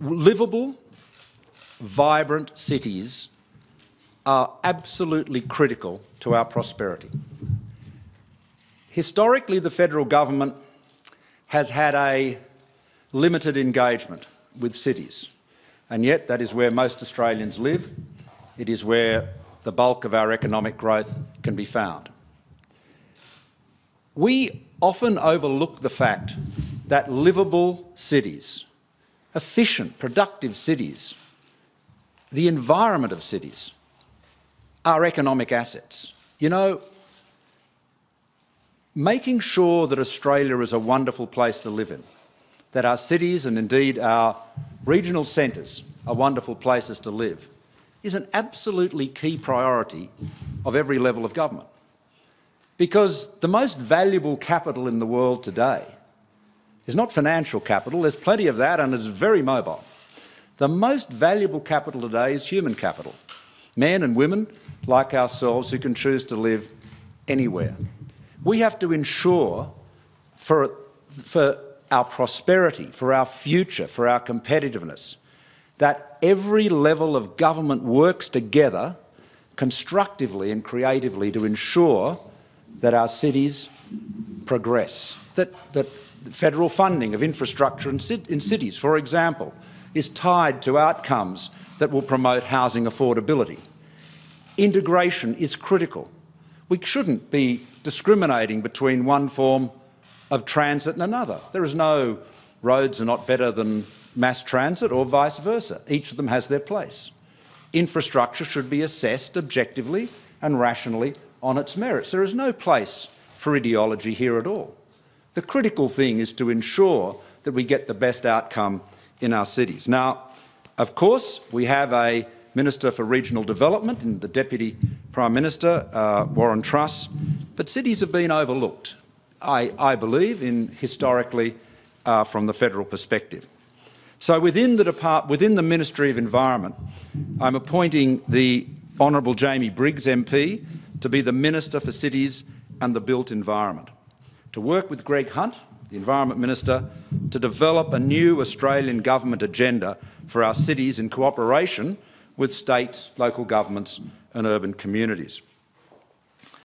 livable, vibrant cities are absolutely critical to our prosperity. Historically, the federal government has had a limited engagement with cities, and yet that is where most Australians live. It is where the bulk of our economic growth can be found. We often overlook the fact that livable cities, efficient, productive cities, the environment of cities, are economic assets. You know, making sure that Australia is a wonderful place to live in, that our cities and indeed our regional centres are wonderful places to live, is an absolutely key priority of every level of government. Because the most valuable capital in the world today is not financial capital. There's plenty of that and it's very mobile. The most valuable capital today is human capital. Men and women like ourselves who can choose to live anywhere. We have to ensure for our prosperity, for our future, for our competitiveness, that every level of government works together constructively and creatively to ensure that our cities progress, that federal funding of infrastructure in cities, for example, is tied to outcomes that will promote housing affordability. Integration is critical. We shouldn't be discriminating between one form of transit and another. There is no roads are not better than mass transit or vice versa. Each of them has their place. Infrastructure should be assessed objectively and rationally on its merits. There is no place for ideology here at all. The critical thing is to ensure that we get the best outcome in our cities. Now, of course, we have a Minister for Regional Development and the Deputy Prime Minister, Warren Truss, but cities have been overlooked, I believe, historically from the federal perspective. So within the Ministry of Environment, I'm appointing the Honourable Jamie Briggs MP to be the Minister for Cities and the Built Environment, to work with Greg Hunt, the Environment Minister, to develop a new Australian government agenda for our cities in cooperation with state, local governments and urban communities.